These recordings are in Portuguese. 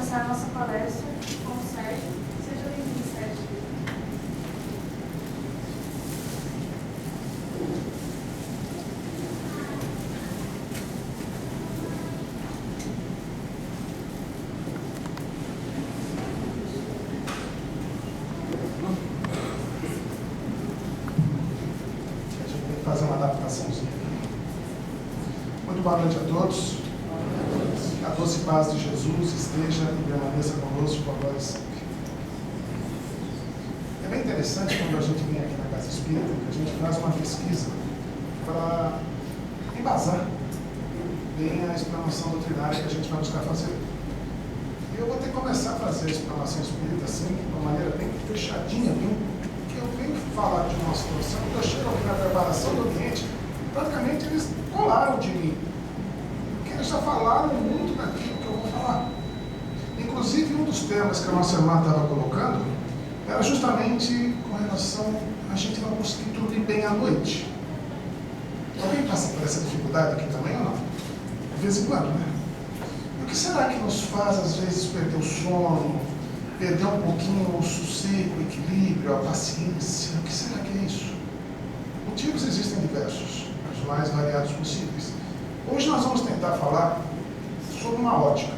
começar a nossa palestra com o Sérgio. Seja bem-vindo, Sérgio. Fazer uma adaptaçãozinha. Muito boa noite a todos. A doce paz de Jesus esteja e permaneça conosco agora e sempre. É bem interessante quando a gente vem aqui na Casa Espírita, que a gente faz uma pesquisa para embasar bem a explanação doutrinária que a gente vai buscar fazer. E eu vou ter que começar a fazer a explanação espírita assim, de uma maneira bem fechadinha, porque eu venho falar de uma situação que eu chego aqui na preparação do ambiente, praticamente eles colaram de mim. Porque eles já falaram muito daquilo que eu vou falar. Inclusive, um dos temas que a nossa irmã estava colocando era justamente com relação a gente não conseguir dormir bem à noite. Alguém passa por essa dificuldade aqui também ou não? De vez em quando, né? E o que será que nos faz, às vezes, perder o sono, perder um pouquinho o sossego, o equilíbrio, a paciência? O que será que é isso? Motivos existem diversos, os mais variados possíveis. Hoje nós vamos tentar falar sobre uma ótica,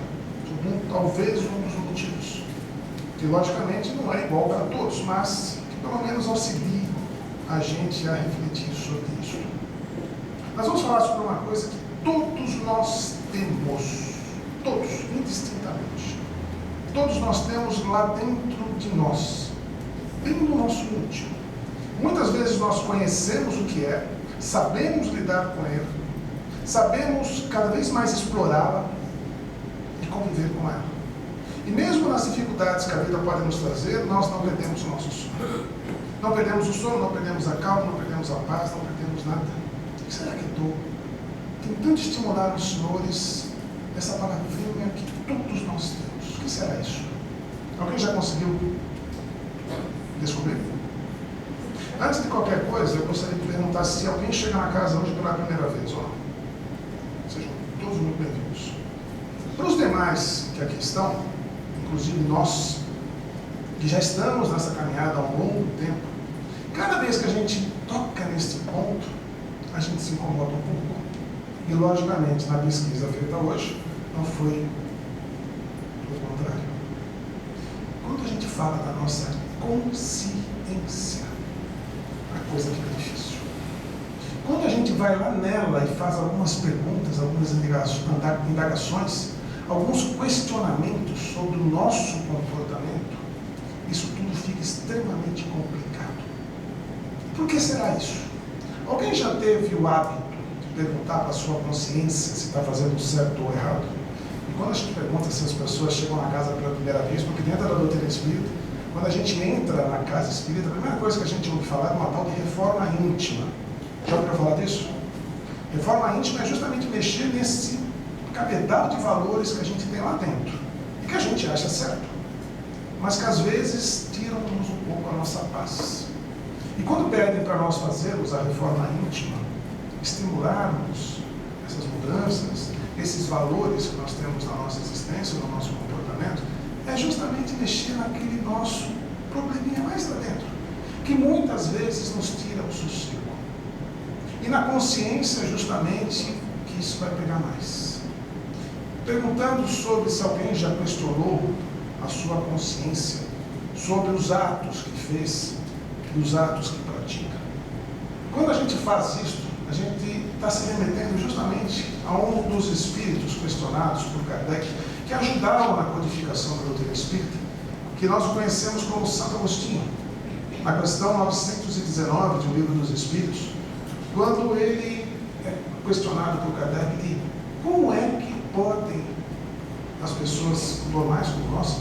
sobre talvez um dos motivos, que logicamente não é igual para todos, mas que pelo menos auxilie a gente a refletir sobre isso. Nós vamos falar sobre uma coisa que todos nós temos, todos, indistintamente. Todos nós temos lá dentro de nós, bem no nosso íntimo. Muitas vezes nós conhecemos o que é, sabemos lidar com ele, sabemos cada vez mais explorá-la e conviver com ela. E mesmo nas dificuldades que a vida pode nos trazer, nós não perdemos o nosso sono. Não perdemos o sono, não perdemos a calma, não perdemos a paz, não perdemos nada. O que será que eu estou tentando estimular os senhores essa palavrinha que todos nós temos? O que será isso? Alguém já conseguiu descobrir? Antes de qualquer coisa, eu gostaria de perguntar se alguém chega na casa hoje pela primeira vez ou não. Sejam todos muito bem-vindos. Para os demais que aqui estão, inclusive nós, que já estamos nessa caminhada há um longo tempo, cada vez que a gente toca neste ponto, a gente se incomoda um pouco. E, logicamente, na pesquisa feita hoje, não foi o contrário. Quando a gente fala da nossa consciência, a coisa fica difícil. Quando a gente vai lá nela e faz algumas perguntas, algumas indagações, alguns questionamentos sobre o nosso comportamento, isso tudo fica extremamente complicado. Por que será isso? Alguém já teve o hábito de perguntar para a sua consciência se está fazendo certo ou errado? E quando a gente pergunta se as pessoas chegam na casa pela primeira vez, porque dentro da doutrina espírita, quando a gente entra na casa espírita, a primeira coisa que a gente ouve falar é uma tal de reforma íntima. Já ouviu falar disso? Reforma íntima é justamente mexer nesse cabedal de valores que a gente tem lá dentro e que a gente acha certo, mas que às vezes tiram-nos um pouco a nossa paz. E quando pedem para nós fazermos a reforma íntima, estimularmos essas mudanças, esses valores que nós temos na nossa existência, no nosso comportamento, é justamente mexer naquele nosso probleminha mais lá dentro, que muitas vezes nos tira o sossego. E na consciência, justamente, que isso vai pegar mais. Perguntando sobre se alguém já questionou a sua consciência, sobre os atos que fez e os atos que pratica. Quando a gente faz isso, a gente está se remetendo justamente a um dos espíritos questionados por Kardec, que ajudaram na codificação da doutrina espírita, que nós conhecemos como Santo Agostinho, na questão 919 de O Livro dos Espíritos, quando ele é questionado por Kardec de como é que podem as pessoas normais como nós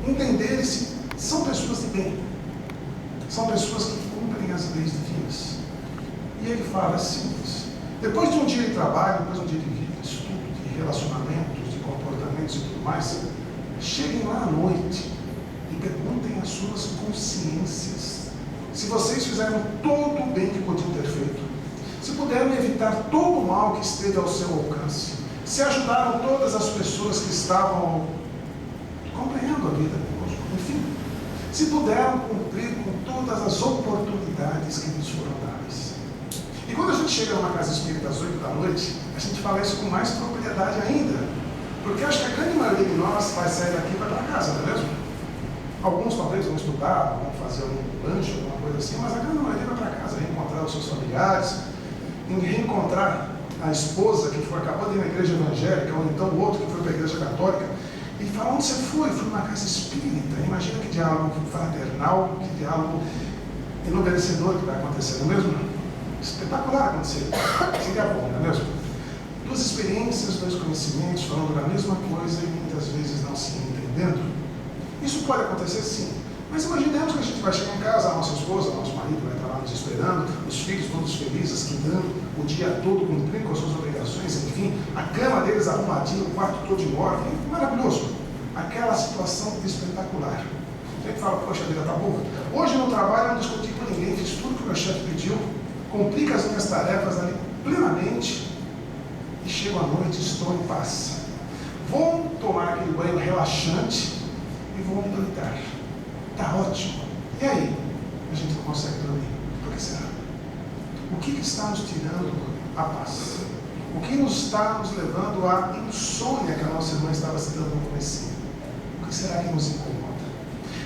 entenderem se são pessoas de bem, são pessoas que cumprem as leis divinas. E ele fala, é simples. Depois de um dia de trabalho, depois de um dia de vida, de estudo, de relacionamentos, de comportamentos e tudo mais, cheguem lá à noite e perguntem às suas consciências se vocês fizeram todo o bem que podiam ter feito, se puderam evitar todo o mal que esteve ao seu alcance, se ajudaram todas as pessoas que estavam se puderam cumprir com todas as oportunidades que lhes foram dadas. E quando a gente chega numa casa espírita às 8 da noite, a gente fala isso com mais propriedade ainda, porque acho que a grande maioria de nós vai sair daqui e vai para casa, não é mesmo? Alguns talvez vão estudar, vão fazer um lanche, alguma coisa assim, mas a grande maioria vai para casa, reencontrar os seus familiares, reencontrar a esposa que acabou de ir na igreja evangélica, ou então o outro que foi para a igreja católica, e fala: onde você foi? Fui numa casa espírita. Imagina que diálogo fraternal, que diálogo enobrecedor que vai acontecer, não é mesmo? Espetacular acontecer. Seria bom, não é mesmo? Duas experiências, dois conhecimentos, falando da mesma coisa e muitas vezes não se entendendo. Isso pode acontecer sim, mas imaginemos que a gente vai chegar em casa, a nossa esposa, o nosso marido vai estar lá nos esperando, os filhos todos felizes, quitando o dia todo, cumprindo com as suas obrigações, enfim, a cama deles arrumadinha, o quarto todo em ordem, maravilhoso. Aquela situação espetacular. A gente fala: poxa, a vida está boa. Hoje no trabalho eu não discuti com ninguém, fiz tudo que o meu chefe pediu, cumpri com as minhas tarefas ali plenamente, e chego à noite, estou em paz. Vou tomar aquele banho relaxante e vou me deitar. Está ótimo. E aí? A gente não consegue dormir. Por que será? O que está nos tirando a paz? O que está nos levando à insônia que a nossa irmã estava citando no começo? O que será que nos incomoda?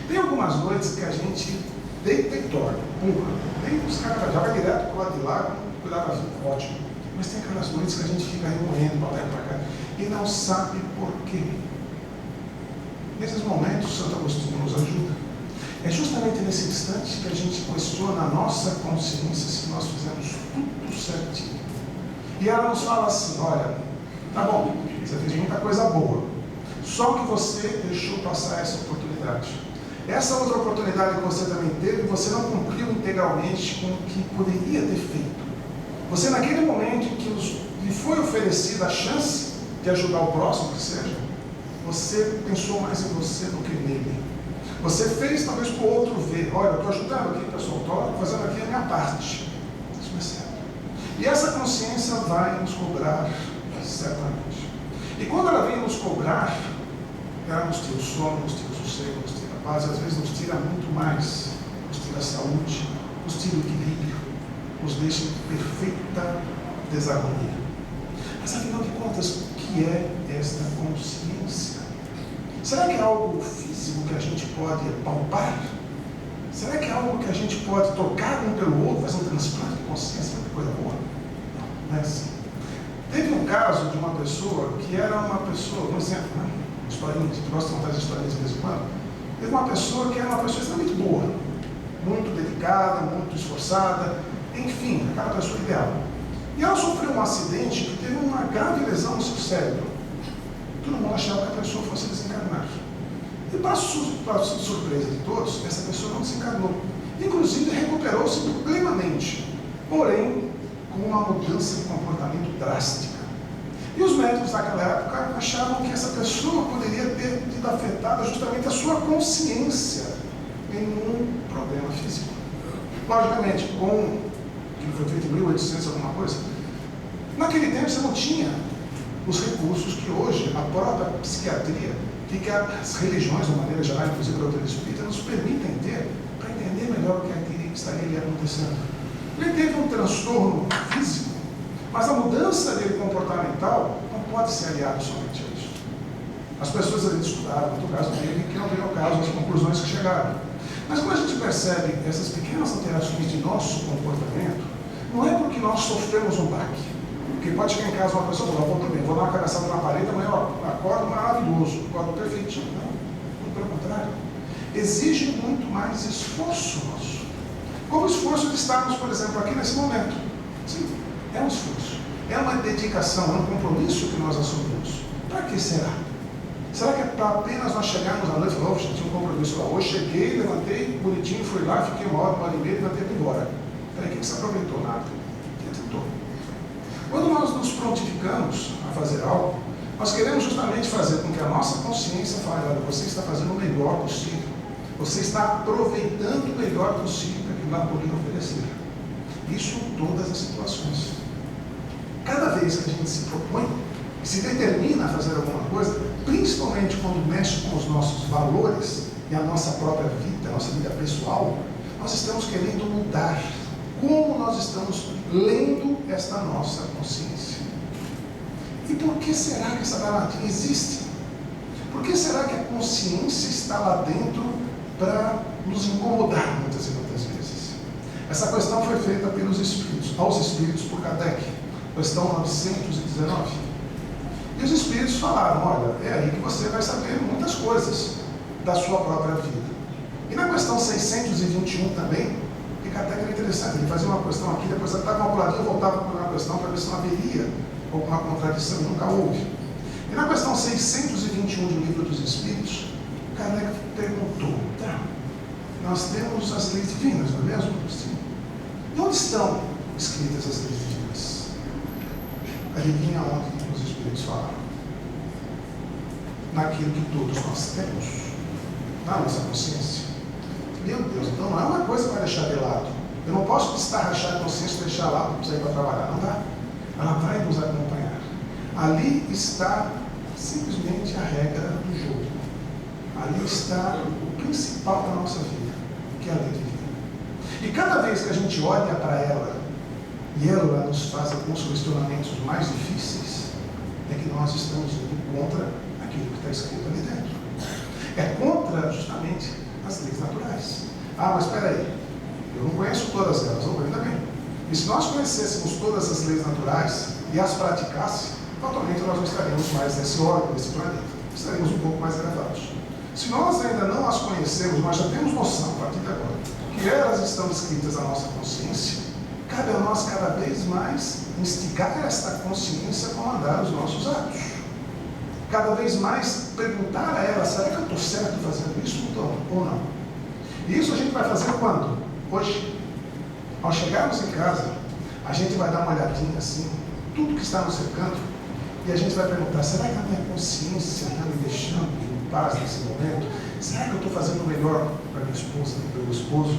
Tem algumas noites que a gente deita e dorme. Nem os caras já vai direto para o lado de lá, cuidar da vida, ótimo. Mas tem aquelas noites que a gente fica remoendo para lá e para cá e não sabe por quê. Nesses momentos, Santo Agostinho nos ajuda. É justamente nesse instante que a gente questiona a nossa consciência se nós fizemos tudo certinho. E ela nos fala assim: olha, tá bom, você fez muita coisa boa, só que você deixou passar essa oportunidade. Essa outra oportunidade que você também teve, você não cumpriu integralmente com o que poderia ter feito. Você, naquele momento em que lhe foi oferecida a chance de ajudar o próximo, que seja, você pensou mais em você do que nele. Você fez talvez para o outro ver: olha, eu estou ajudando aqui, pessoal, estou fazendo aqui a minha parte. Isso não é certo. E essa consciência vai nos cobrar, certamente. E quando ela vem nos cobrar, ela nos tira o sono, nos tira o sossego, nos tira a paz, e às vezes nos tira muito mais. Nos tira a saúde, nos tira o equilíbrio, nos deixa em perfeita desarmonia. Mas afinal de contas, o que é esta consciência? Será que é algo físico que a gente pode palpar? Será que é algo que a gente pode tocar um pelo outro, fazer um transplante de consciência? Que coisa boa. Não é assim. Teve um caso de uma pessoa que era uma pessoa, um exemplo, né? Uma historinha, a gente gosta de contar as historinhas de vez em quando. Teve uma pessoa que era uma pessoa extremamente boa, muito dedicada, muito esforçada, enfim, aquela pessoa ideal. E ela sofreu um acidente que teve uma grave lesão no seu cérebro. Todo mundo achava que a pessoa fosse desencarnar. E para surpresa de todos, essa pessoa não desencarnou. Inclusive recuperou-se plenamente, porém com uma mudança de comportamento drástica. E os médicos daquela época achavam que essa pessoa poderia ter sido afetada justamente a sua consciência em um problema físico. Logicamente, com que foi feito em 1800 alguma coisa, naquele tempo você não tinha os recursos que hoje a própria psiquiatria e que as religiões, de uma maneira geral, inclusive a doutrina espírita, nos permitem ter para entender melhor o que estaria ali acontecendo. Ele teve um transtorno físico, mas a mudança dele comportamental não pode ser aliada somente a isso. As pessoas ali estudaram muito o caso dele, que não veio ao caso as conclusões que chegaram. Mas quando a gente percebe essas pequenas alterações de nosso comportamento, não é porque nós sofremos um baque. Porque pode chegar em casa uma pessoa e falar: vou também, vou dar uma cabeçada na parede, amanhã eu acordo maravilhoso, acordo perfeitinho. Não, muito pelo contrário. Exige muito mais esforço nosso. Como o esforço de estarmos, por exemplo, aqui nesse momento. Sim, é um esforço. É uma dedicação, é um compromisso que nós assumimos. Para que será? Será que é para apenas nós chegarmos à noite e falar: tinha um compromisso lá, hoje cheguei, levantei, bonitinho, fui lá, fiquei uma hora e meia, levantei e fui embora. Peraí, o que você aproveitou? Nada. O que tentou? Quando nós nos prontificamos a fazer algo, nós queremos justamente fazer com que a nossa consciência fale: olha, você está fazendo o melhor possível. Você está aproveitando o melhor possível que aquilo lá poderia oferecer. Isso em todas as situações. Cada vez que a gente se propõe, se determina a fazer alguma coisa, principalmente quando mexe com os nossos valores, e a nossa própria vida, a nossa vida pessoal, nós estamos querendo mudar como nós estamos lendo esta nossa consciência. E por que será que essa danadinha existe? Por que será que a consciência está lá dentro para nos incomodar muitas e muitas vezes? Essa questão foi feita pelos espíritos, aos espíritos por Kardec, questão 919. E os espíritos falaram, olha, é aí que você vai saber muitas coisas da sua própria vida. E na questão 621 também, que Kardec era interessante, ele fazia uma questão aqui, depois ele estava uma puladinha e voltava para uma questão para ver se não haveria alguma contradição, nunca houve. E na questão 621 do Livro dos Espíritos, Kardec perguntou, tá, nós temos as leis divinas, não é mesmo? Sim. E onde estão escritas as leis divinas? Adivinha onde os Espíritos falaram? Naquilo que todos nós temos, na nossa consciência. Meu Deus, então não é uma coisa para deixar de lado. Eu não posso destarrachar a consciência e deixar lá para sair para trabalhar, não dá. Ela vai nos acompanhar. Ali está simplesmente a regra do jogo. Ali está o principal da nossa vida, que é a lei divina. E cada vez que a gente olha para ela, e ela nos faz alguns questionamentos mais difíceis, é que nós estamos indo contra aquilo que está escrito ali dentro. É contra, justamente, as leis naturais. Ah, mas espera aí, eu não conheço todas elas, ou ainda bem. E se nós conhecêssemos todas as leis naturais e as praticássemos, fatalmente nós não estaríamos mais nesse órgão, nesse planeta. Estaríamos um pouco mais elevados. Se nós ainda não as conhecemos, nós já temos noção, a partir de agora, que elas estão escritas na nossa consciência, cabe a nós cada vez mais instigar esta consciência a comandar os nossos atos. Cada vez mais perguntar a ela, será que eu estou certo fazendo isso ou não? E isso a gente vai fazer quando? Hoje. Ao chegarmos em casa, a gente vai dar uma olhadinha assim, tudo que está nos cercando, e a gente vai perguntar, será que a minha consciência está me deixando em paz nesse momento? Será que eu estou fazendo o melhor para minha esposa, para o meu esposo,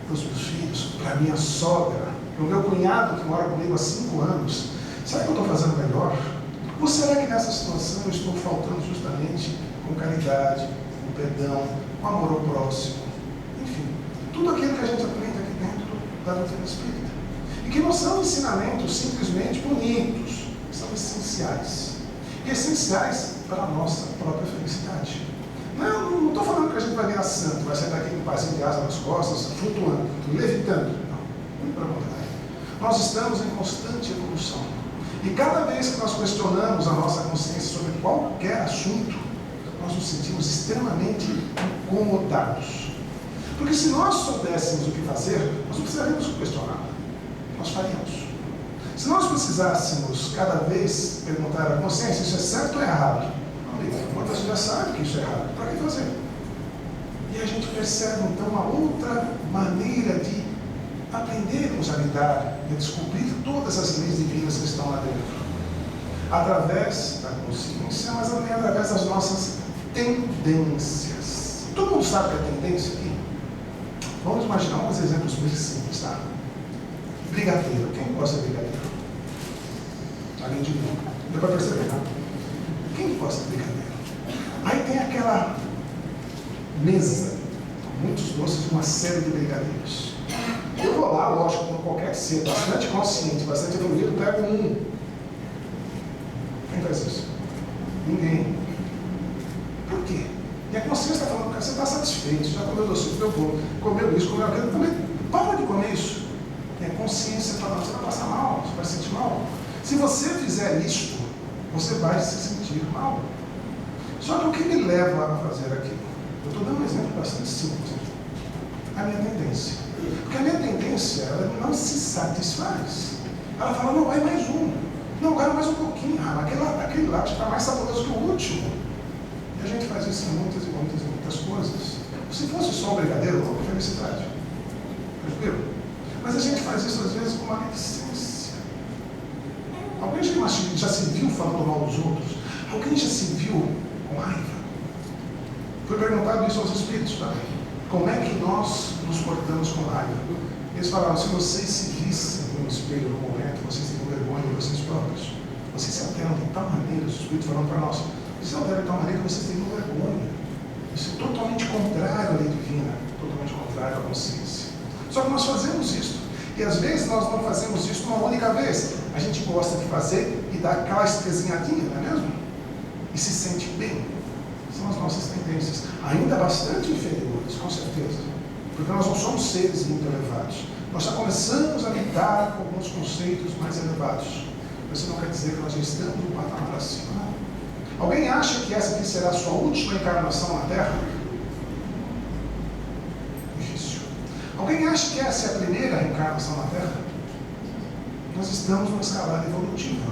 para os meus filhos, para a minha sogra, para o meu cunhado que mora comigo há 5 anos? Será que eu estou fazendo o melhor? Ou será que nessa situação eu estou faltando justamente com caridade, com perdão, com amor ao próximo? Enfim, tudo aquilo que a gente aprende aqui dentro da doutrina espírita. E que não são ensinamentos simplesmente bonitos, são essenciais. E essenciais para a nossa própria felicidade. Não estou falando que a gente vai virar santo, vai sair daqui com um passinho de asa nas costas, flutuando, levitando. Não, muito pelo contrário. Nós estamos em constante evolução. E cada vez que nós questionamos a nossa consciência sobre qualquer assunto, nós nos sentimos extremamente incomodados. Porque se nós soubéssemos o que fazer, nós não precisaríamos questionar. Nós faríamos. Se nós precisássemos cada vez perguntar à consciência, isso é certo ou é errado? Quantas já sabe que isso é errado? Para que fazer? E a gente percebe então uma outra maneira de aprendermos a lidar e a descobrir todas as leis divinas que estão lá dentro. Através da consciência, mas também através das nossas tendências. Todo mundo sabe o que é tendência aqui? Vamos imaginar uns exemplos bem simples, tá? Brigadeiro. Quem gosta de brigadeiro? Além de mim. Deu para perceber, né? Quem gosta de brigadeiro? Aí tem aquela mesa com muitos doces e uma série de brigadeiros. Eu vou lá, lógico, como qualquer ser, bastante consciente, bastante evoluído, pego um. Quem faz isso? Ninguém. Por quê? E a consciência está falando, cara, você está satisfeito, já comeu doce, comeu bolo, comeu isso, comeu aquilo, também para de comer isso. E a consciência falando, você vai passar mal, você vai se sentir mal. Se você fizer isto, você vai se sentir mal. Só que o que me leva a fazer aquilo? Eu estou dando um exemplo bastante simples. A minha tendência. Porque a minha tendência, ela não se satisfaz. Ela fala, não, vai mais um. Não, agora mais um pouquinho. Ah, aquele lá está mais saboroso que o último. E a gente faz isso em muitas e muitas e muitas coisas. Se fosse só um brigadeiro, qual é a felicidade? Tranquilo? Mas a gente faz isso às vezes com uma maledicência. Alguém já se viu falando mal dos outros? Alguém já se viu com raiva? Foi perguntado isso aos espíritos também. Como é que nós nos portamos com raiva? Eles falaram, se vocês se vissem no espelho no momento, vocês teriam vergonha de vocês próprios. Vocês se alteram de tal maneira, os espíritos falaram para nós, vocês se alteram de tal maneira que vocês teriam vergonha. Isso é totalmente contrário à lei divina, totalmente contrário à consciência. Só que nós fazemos isso. E às vezes nós não fazemos isso uma única vez. A gente gosta de fazer e dar aquela espezinhadinha, não é mesmo? E se sente bem. São as nossas tendências. Ainda bastante inferiores, com certeza. Porque nós não somos seres muito elevados. Nós já começamos a lidar com alguns conceitos mais elevados. Mas isso não quer dizer que nós já estamos no patamar acima. Não. Alguém acha que essa aqui será a sua última encarnação na Terra? Difícil. Alguém acha que essa é a primeira reencarnação na Terra? Nós estamos numa escalada evolutiva.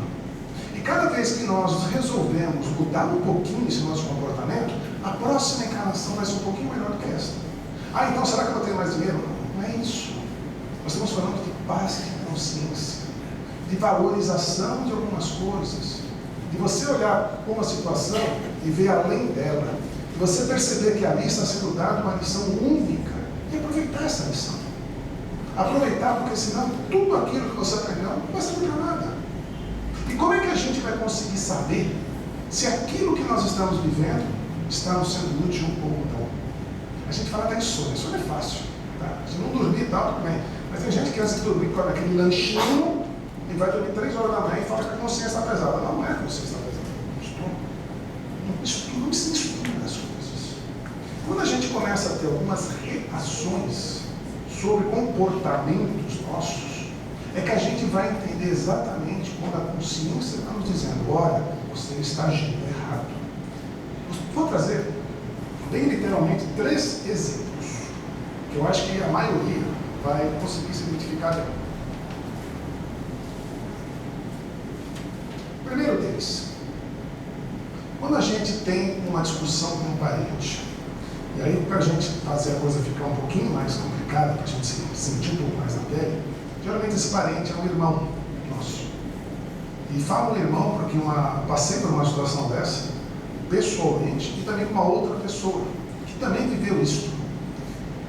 E cada vez que nós resolvemos mudar um pouquinho esse nosso comportamento, a próxima encarnação vai ser um pouquinho melhor do que esta. Ah, então será que eu vou ter mais dinheiro? Não é isso. Nós estamos falando de paz de consciência, de valorização de algumas coisas, de você olhar para uma situação e ver além dela, de você perceber que ali está sendo dada uma lição única e aproveitar essa lição. Aproveitar, porque senão tudo aquilo que você aprendeu não vai servir para nada. E como é que a gente vai conseguir saber se aquilo que nós estamos vivendo está nos sendo útil ou não? A gente fala da insônia, isso não é fácil. Tá? Se não dormir e tal, tudo bem. Mas tem gente que antes de dormir come aquele lanchinho e vai dormir 3 horas da manhã e fala que a consciência está pesada. Não é a consciência está pesada, é o estômago. Não se estuda as coisas. Quando a gente começa a ter algumas reações sobre comportamentos nossos, é que a gente vai entender exatamente quando a consciência está nos dizendo: olha, você está agindo errado. Vou trazer, bem literalmente, 3 exemplos, que eu acho que a maioria vai conseguir se identificar bem. O primeiro deles, quando a gente tem uma discussão com um parente, e aí para a gente fazer a coisa ficar um pouquinho mais complicada, para a gente se sentir um pouco mais na pele, geralmente esse parente é um irmão nosso. E falo irmão porque passei por uma situação dessa, pessoalmente, e também com uma outra pessoa, que também viveu isso.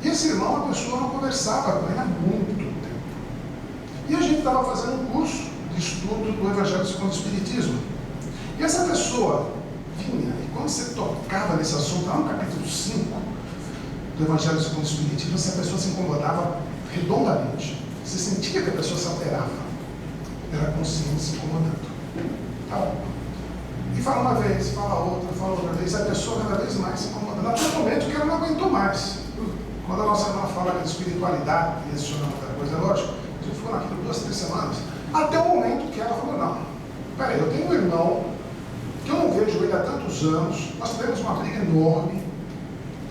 E esse irmão, a pessoa não conversava com ele há muito tempo. E a gente estava fazendo um curso de estudo do Evangelho segundo o Espiritismo. E essa pessoa vinha, e quando você tocava nesse assunto, lá no capítulo 5 do Evangelho segundo o Espiritismo, essa pessoa se incomodava redondamente. Você sentia que a pessoa se alterava. Era a consciência se incomodando. Tá bom. E fala uma vez, fala outra vez, a pessoa cada vez mais se incomodando. Até o momento que ela não aguentou mais. Quando a nossa irmã fala de espiritualidade, e adiciona outra coisa, é lógico, a gente ficou naquilo 2, 3 semanas, até o momento que ela falou: não, peraí, eu tenho um irmão que eu não vejo ele há tantos anos, nós tivemos uma briga enorme,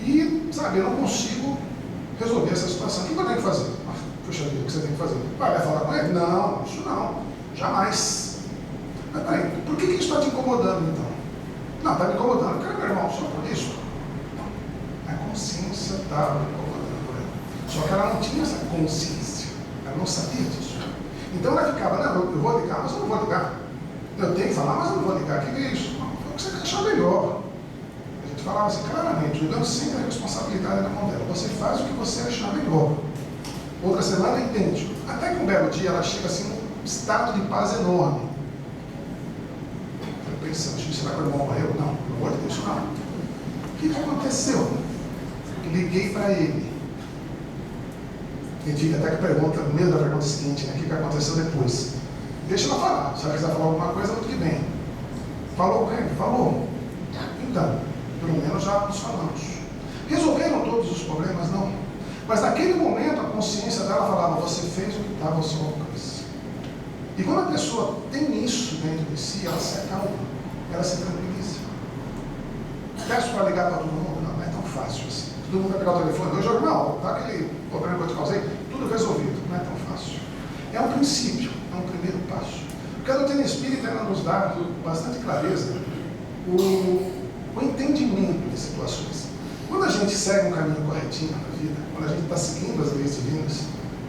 e, sabe, eu não consigo resolver essa situação. O que eu tenho que fazer? Puxa vida, o que você tem que fazer? Vai falar com ele? Não, isso não, jamais. Mas peraí, por que isso está te incomodando então? Não, está me incomodando, eu quero meu irmão só por isso. A consciência estava me incomodando por ela. Só que ela não tinha essa consciência, ela não sabia disso. Então ela ficava: não, eu vou ligar, mas eu não vou ligar. Eu tenho que falar, mas eu não vou ligar. O que é isso? Não, foi o que você achar melhor. A gente falava assim claramente, jogando sempre a responsabilidade na mão dela. Você faz o que você achar melhor. Outra semana entende. Até que um belo dia ela chega assim num estado de paz enorme. Eu pensando: será que o irmão morreu? Não, pelo amor de Deus, não. O que aconteceu? Liguei para ele. Ele fica até que pergunta, no meio da pergunta seguinte, né? O que aconteceu depois? Deixa ela falar. Se ela quiser falar alguma coisa, tudo bem. Falou com ele? Falou. Então, pelo menos já nos falamos. Resolveram todos os problemas? Não. Mas naquele momento a consciência dela falava: você fez o que estava ao seu alcance. E quando a pessoa tem isso dentro de si, ela se acalma, ela se tranquiliza. Peço para ligar para todo mundo? Não é tão fácil assim. Todo mundo vai pegar o telefone hoje, não, tá aquele problema que eu te causei, tudo resolvido. Não é tão fácil. É um princípio, é um primeiro passo. Porque a doutrina espírita ela nos dá com bastante clareza o entendimento de situações. Quando a gente segue um caminho corretinho na vida, quando a gente está seguindo as leis divinas,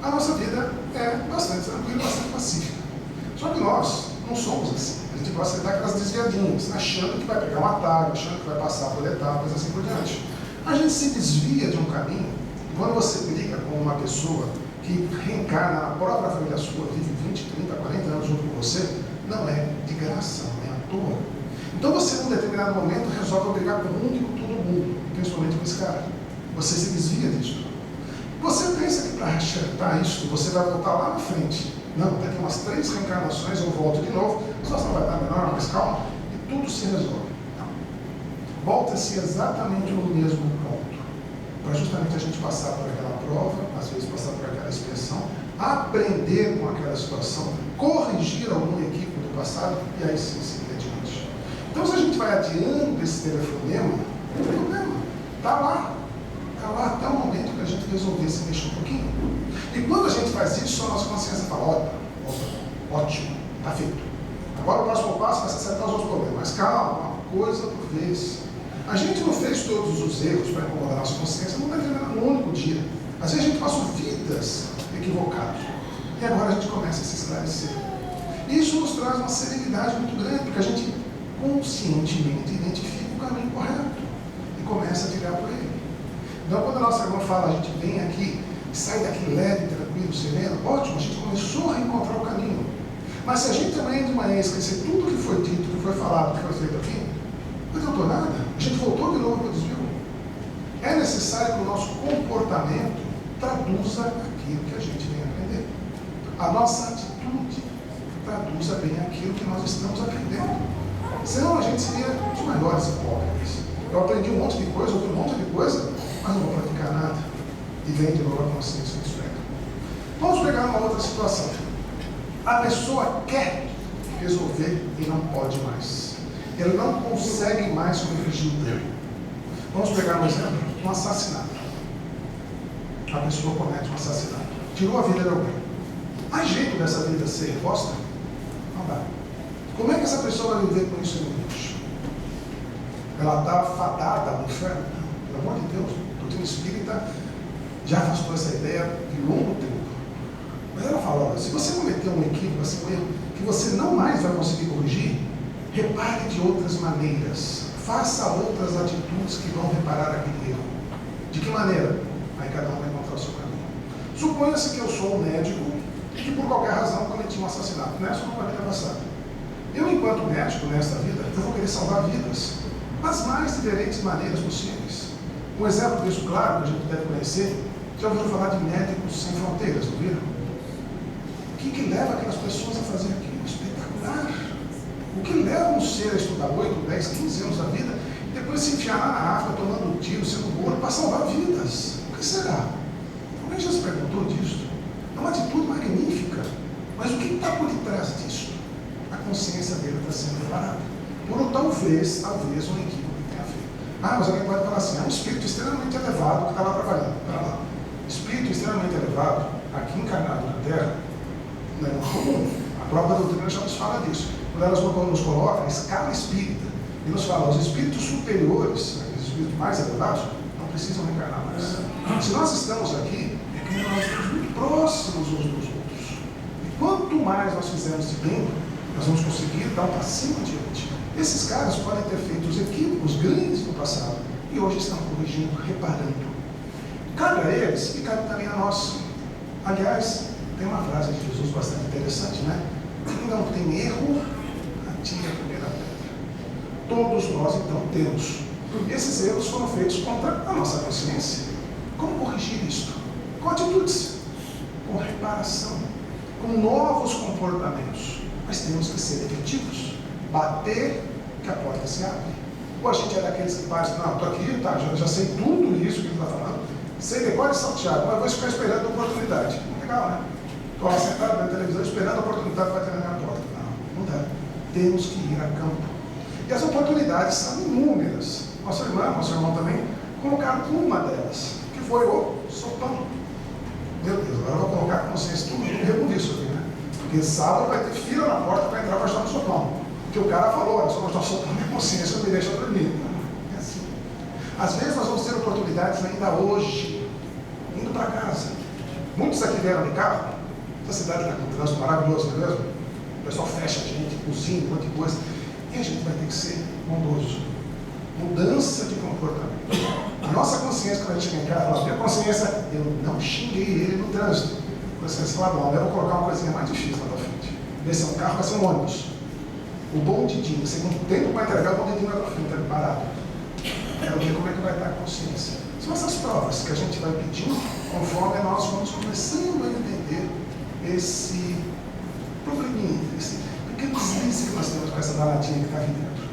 a nossa vida é bastante tranquila, bastante pacífica. Só que nós não somos assim. A gente gosta de dar aquelas desviadinhas, achando que vai pegar um atalho, achando que vai passar por etapas, assim por diante. A gente se desvia de um caminho, e quando você briga com uma pessoa que reencarna na própria família sua, vive 20, 30, 40 anos junto com você, não é de graça, não é à toa. Então você, num determinado momento, resolve brigar com o mundo e com todo mundo. principalmente com esse cara. Você se desvia disso. Você pensa que para acertar isso, você vai voltar lá na frente. Não, daqui umas 3 reencarnações eu volto de novo, a situação vai estar melhor, mais calma, e tudo se resolve. Não. Volta-se exatamente no mesmo ponto, para justamente a gente passar por aquela prova, às vezes passar por aquela expiação, aprender com aquela situação, corrigir algum equívoco do passado, e aí sim seguir adiante. Então, se a gente vai adiando esse telefonema, não tem problema, está lá até o momento que a gente resolver se mexer um pouquinho. E quando a gente faz isso, a nossa consciência fala, ótimo, está feito. Agora o próximo passo vai ser acertar os outros problemas. Mas calma, uma coisa por vez. A gente não fez todos os erros para incomodar a nossa consciência, não deve ver num único dia. Às vezes a gente passou vidas equivocadas. E agora a gente começa a se esclarecer. E isso nos traz uma serenidade muito grande, porque a gente conscientemente identifica o caminho correto e começa a trilhar por ele. Então, quando a nossa irmã fala, a gente vem aqui, sai daqui leve, tranquilo, sereno, ótimo, a gente começou a reencontrar o caminho. Mas se a gente também de manhã esquecer tudo que foi dito, que foi falado, que foi feito aqui, não adiantou nada, a gente voltou de novo para o desvio. É necessário que o nosso comportamento traduza aquilo que a gente vem aprender. A nossa atitude traduza bem aquilo que nós estamos aprendendo. Senão a gente seria os maiores hipócritas. Eu aprendi um monte de coisa, ouvi um monte de coisa, mas não vou praticar nada. E vem de novo a consciência do espelho. Vamos pegar uma outra situação. A pessoa quer resolver e não pode mais. Ele não consegue mais corrigir o erro. Vamos pegar um exemplo, um assassinato. A pessoa comete um assassinato. Tirou a vida de alguém. Há jeito dessa vida ser reposta? Não dá. Como é que essa pessoa vai viver com isso em Deus? Ela está fadada ao inferno? Não, pelo amor de Deus. O doutrina espírita já afastou essa ideia de longo tempo. Mas ela fala, olha, se você cometer um equívoco, assim, um erro, que você não mais vai conseguir corrigir, repare de outras maneiras. Faça outras atitudes que vão reparar aquele erro. De que maneira? Aí cada um vai encontrar o seu caminho. Suponha-se que eu sou um médico e que por qualquer razão cometi um assassinato. Nessa ou na vida passada. Eu, enquanto médico, nesta vida, eu vou querer salvar vidas das mais diferentes maneiras possíveis. Um exemplo disso, claro, que a gente deve conhecer, já ouviram falar de Médicos Sem Fronteiras, não viram? O que leva aquelas pessoas a fazer aquilo? Espetacular! O que leva um ser a estudar 8, 10, 15 anos da vida e depois se enfiar lá na África, tomando um tiro, sendo morto, para salvar vidas? O que será? Alguém já se perguntou disso? É uma atitude magnífica, mas o que está por detrás disso? A consciência dele está sendo reparada. Por talvez um equívoco que tenha feito. Ah, mas alguém pode falar assim, é um espírito extremamente elevado que está lá trabalhando. Espera lá. Espírito extremamente elevado, aqui encarnado na Terra, não é comum. A própria doutrina já nos fala disso. Quando elas nos colocam a escala espírita e nos falam, os espíritos superiores, os espíritos mais elevados, não precisam reencarnar mais. Se nós estamos aqui, é que nós estamos muito próximos uns dos outros. E quanto mais nós fizermos de bem, nós vamos conseguir dar um passinho adiante. Esses caras podem ter feito os equívocos grandes no passado e hoje estão corrigindo, reparando. Cabe a eles e cabe também a nós. Aliás, tem uma frase de Jesus bastante interessante, né? Quem não tem erro, atire a primeira pedra. Todos nós, então, temos. Esses erros foram feitos contra a nossa consciência. Como corrigir isto? Com atitudes, com reparação, com novos comportamentos. Mas temos que ser efetivos. Bater, que a porta se abre. Ou a gente é daqueles que faz, não, estou aqui, tá, já sei tudo isso que ele está falando, sei decorar e salteado, mas vou ficar esperando a oportunidade. Legal, né? Estou lá sentado na televisão esperando a oportunidade que vai ter na minha porta. Não dá. Temos que ir a campo. E as oportunidades são inúmeras. Nosso irmão também, colocaram uma delas, que foi o sopão. Meu Deus, agora eu vou colocar a consciência tudo no disso aqui, né? Porque sábado vai ter fila na porta para entrar para estar no sopão. Porque o cara falou, olha, se eu não estou soltando minha consciência, não me deixa dormir. É assim. Às vezes nós vamos ter oportunidades ainda hoje, indo para casa. Muitos aqui vieram de carro, essa cidade está com um trânsito maravilhoso, não é mesmo? O pessoal fecha a gente, cozinha, um monte de coisa. E a gente vai ter que ser bondoso. Mudança de comportamento. A nossa consciência, quando a gente chega em casa, fala, minha consciência, eu não xinguei ele no trânsito. A consciência fala, bom, eu vou colocar uma coisinha mais difícil lá da frente. Em vez de ser um carro, vai ser um ônibus. O bom Didinho, você não tem tempo para entregar, o bom Didinho vai para frente, ele parado. Quero ver como é que vai estar a consciência. São essas provas que a gente vai pedindo conforme nós vamos começando a entender esse probleminha, esse pequeno deslize que nós temos com essa danadinha que está aqui dentro.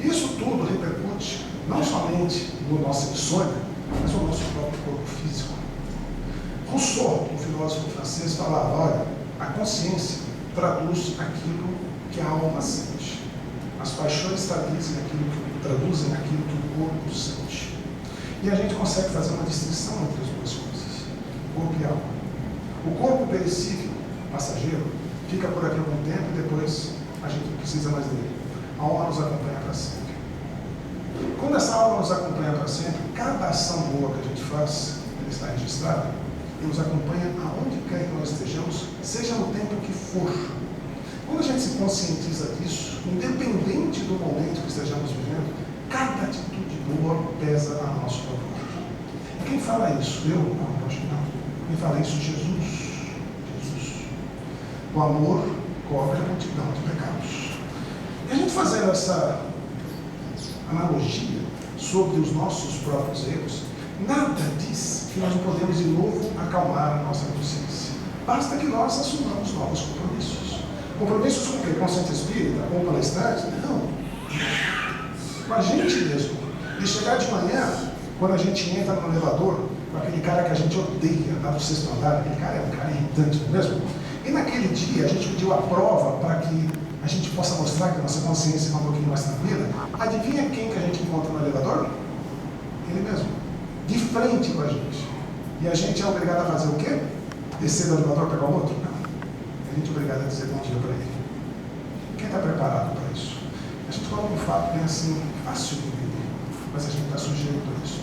Isso tudo repercute não somente no nosso insônia, mas no nosso próprio corpo físico. Rousseau, um filósofo francês, falava, olha, a consciência traduz aquilo que a alma sente. As paixões traduzem aquilo que o corpo sente. E a gente consegue fazer uma distinção entre as duas coisas, corpo e alma. O corpo perecível, passageiro, fica por aqui algum tempo e depois a gente não precisa mais dele. A alma nos acompanha para sempre. Quando essa alma nos acompanha para sempre, cada ação boa que a gente faz, ela está registrada, e nos acompanha aonde quer que nós estejamos, seja no tempo que for. Quando a gente se conscientiza disso, independente do momento que estejamos vivendo, cada atitude boa pesa a nosso favor. E quem fala isso? Eu? Não, acho que não. Quem fala isso? Jesus. Jesus. O amor cobre a multidão de pecados. E a gente fazendo essa analogia sobre os nossos próprios erros, nada diz que nós não podemos de novo acalmar a nossa consciência. Basta que nós assumamos novos compromissos. Compromissos com o quê? Com o centro espírita? Com o palestrante? Não. Com a gente mesmo. E chegar de manhã, quando a gente entra no elevador, com aquele cara que a gente odeia, lá do sexto andar, aquele cara é um cara irritante, não é mesmo? E naquele dia a gente pediu a prova para que a gente possa mostrar que a nossa consciência está um pouquinho mais tranquila. Adivinha quem que a gente encontra no elevador? Ele mesmo. De frente com a gente. E a gente é obrigado a fazer o quê? Descer do elevador para pegar o outro? Não. A gente é obrigado a dizer bom dia para ele. Quem está preparado para isso? A gente coloca um fato bem assim, fácil de entender, mas a gente está sujeito a isso.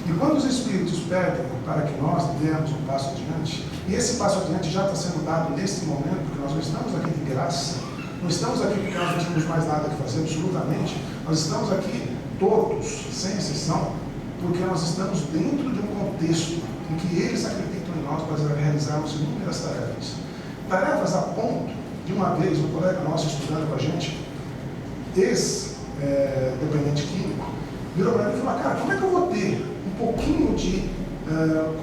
E quando os Espíritos pedem para que nós demos um passo adiante, e esse passo adiante já está sendo dado neste momento, porque nós não estamos aqui de graça, não estamos aqui porque nós não temos mais nada que fazer, absolutamente, nós estamos aqui todos, sem exceção, porque nós estamos dentro de um contexto em que eles acreditam em nós para realizarmos inúmeras tarefas. Tarefas a ponto de uma vez um colega nosso estudando com a gente, ex-dependente químico, virou para mim e falou, cara, como é que eu vou ter um pouquinho de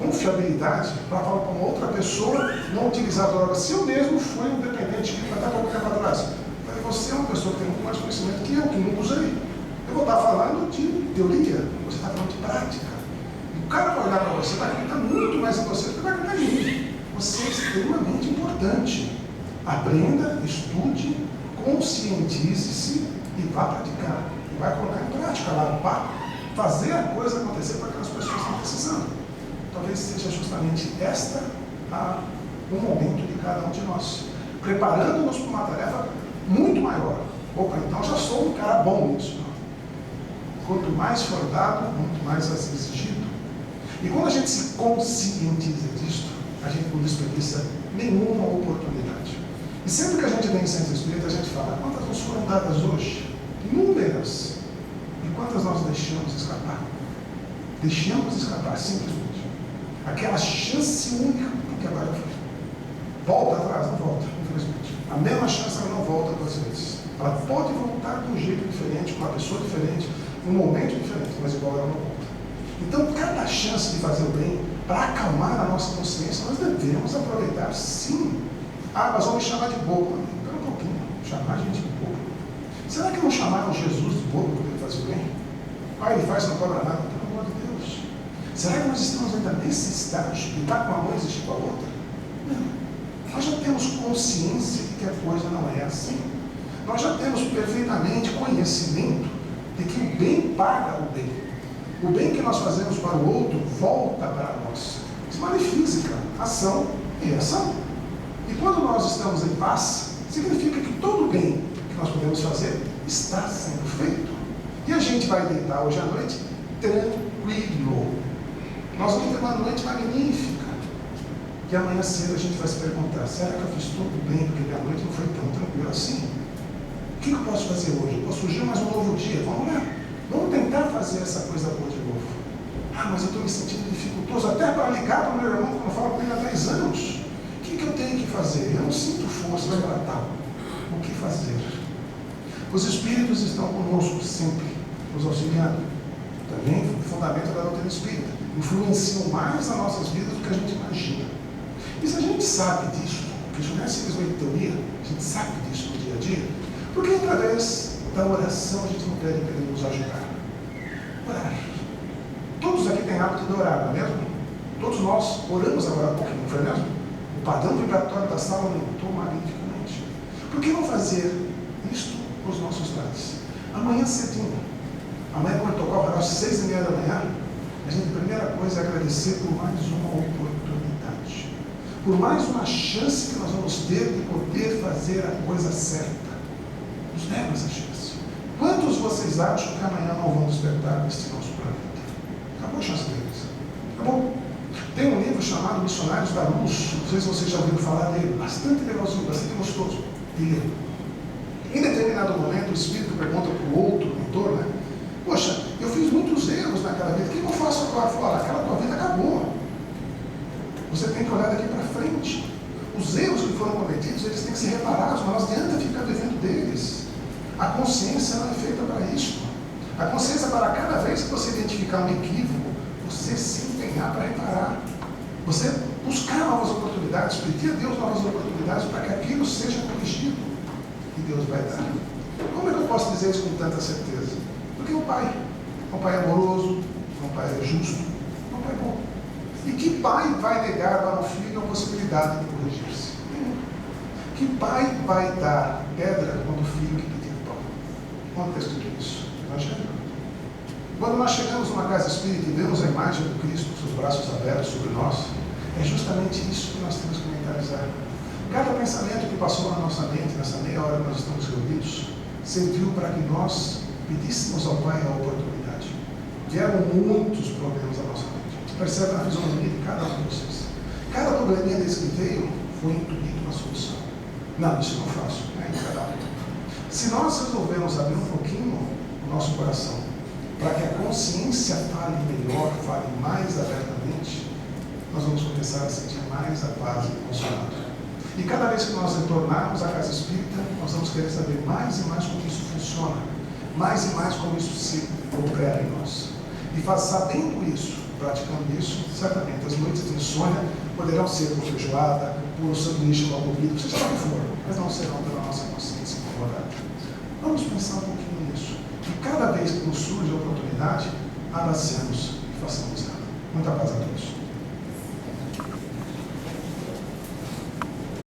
confiabilidade para falar para uma outra pessoa não utilizar droga, se eu mesmo fui um dependente químico até pouco tempo atrás? Eu falei, você é uma pessoa que tem muito mais conhecimento que eu nunca usei. Eu vou estar falando de teoria, você está falando de prática. E o cara vai olhar para você, vai acreditar muito mais em você do que vai acreditar em mim. Você é extremamente importante. Aprenda, estude, conscientize-se e vá praticar. E vai colocar em prática lá, vá fazer a coisa acontecer para aquelas pessoas que estão precisando. Talvez seja justamente o momento de cada um de nós. Preparando-nos para uma tarefa muito maior. Opa, então já sou um cara bom nisso. Quanto mais for dado, muito mais vai ser exigido. E quando a gente se conscientiza disso, a gente não desperdiça nenhuma oportunidade. E sempre que a gente vem em centro espírita, a gente fala, quantas nos foram dadas hoje? Inúmeras. E quantas nós deixamos escapar? Deixamos escapar, simplesmente. Aquela chance única, porque agora já foi. Volta atrás, não volta, infelizmente. A mesma chance ela não volta duas vezes. Ela pode voltar de um jeito diferente, com uma pessoa diferente, num momento diferente, mas igual ela não volta. Então, cada chance de fazer o bem, para acalmar a nossa consciência, nós devemos aproveitar, sim. Ah, mas vão me chamar de bobo. Espera um pouquinho, chamar a gente de bobo. Será que não chamaram Jesus de bobo quando ele fazia o bem? Ah, ele faz, não cobra nada, pelo amor de Deus. Será que nós estamos ainda nesse estágio de estar com uma mão e existir com a outra? Não. Nós já temos consciência de que a coisa não é assim. Nós já temos perfeitamente conhecimento de que o bem paga o bem. O bem que nós fazemos para o outro volta para nós. Isso é uma lei física, ação e ação. E quando nós estamos em paz, significa que todo o bem que nós podemos fazer está sendo feito. E a gente vai deitar hoje à noite tranquilo. Nós vamos ter uma noite magnífica. E amanhã cedo a gente vai se perguntar, será que eu fiz tudo bem porque minha noite não foi tão tranquila assim? O que eu posso fazer hoje? Eu posso surgir mais um novo dia? Vamos lá. Vamos tentar fazer essa coisa boa de novo. Ah, mas eu estou me sentindo dificultoso até para ligar para o meu irmão que eu falo com ele há 10 anos. O que eu tenho que fazer? Eu não sinto forças para tal. O que fazer? Os Espíritos estão conosco sempre, nos auxiliando. também fundamento da doutrina espírita, influenciam mais as nossas vidas do que a gente imagina. E se a gente sabe disso, porque isso não é simplesmente teoria, a gente sabe disso no dia a dia, por que através da oração a gente não pede para Ele nos ajudar? Orar. Todos aqui têm hábito de orar, não é mesmo? Todos nós oramos agora há pouquinho, não foi mesmo? O padrão vibratório da sala aumentou magnificamente. Por que não fazer isto nos nossos lares? Amanhã cedinho. Amanhã, quando tocar o relógio às 6:30 da manhã, a gente, a primeira coisa é agradecer por mais uma oportunidade. Por mais uma chance que nós vamos ter de poder fazer a coisa certa. Nos demos essa chance. Quantos vocês acham que amanhã não vão despertar neste nosso planeta? Acabou a chance deles. Acabou. Tem um livro chamado Missionários da Luz. Não sei se vocês já ouviram falar dele. Bastante legalzinho, bastante gostoso. Dele. Em determinado momento, o Espírito pergunta para o outro mentor, né? Poxa, eu fiz muitos erros naquela vida. O que eu faço agora? Fala, aquela tua vida acabou. Você tem que olhar daqui para frente. Os erros que foram cometidos, eles têm que ser reparados, mas não adianta ficar vivendo deles. A consciência não é feita para isso. A consciência é para cada vez que você identificar um equívoco, você se empenhar para reparar. Você buscar novas oportunidades, pedir a Deus novas oportunidades para que aquilo seja corrigido. E Deus vai dar. Como é que eu posso dizer isso com tanta certeza? Porque o Pai é um Pai amoroso, é um Pai justo, é um Pai bom. E que pai vai negar para o filho a possibilidade de corrigir-se? Que pai vai dar pedra quando o filho que pedir pão? Onde está escrito isso? Evangelho. Quando nós chegamos numa casa espírita e vemos a imagem do Cristo com seus braços abertos sobre nós, é justamente isso que nós temos que mentalizar. Cada pensamento que passou na nossa mente, nessa meia hora que nós estamos reunidos, serviu para que nós pedíssemos ao Pai a oportunidade. Vieram muitos problemas à nossa mente. Percebe na fisionomia de cada um de vocês. Cada probleminha desse que veio foi intuído uma solução. Não, isso eu não faço. É em cada um. Se nós resolvermos abrir um pouquinho o nosso coração para que a consciência fale melhor, fale mais abertamente, nós vamos começar a sentir mais a paz e consolado. E cada vez que nós retornarmos à casa espírita, nós vamos querer saber mais e mais como isso funciona, mais e mais como isso se opera em nós. E sabendo isso, praticando isso, certamente as noites de insônia poderão ser por feijoada, por sanduíche mal comido, seja lá o que for, mas não serão pela nossa consciência incomodada. Vamos pensar um pouquinho nisso. E cada vez que nos surge a oportunidade, abracemos e façamos ela. Muita paz a todos.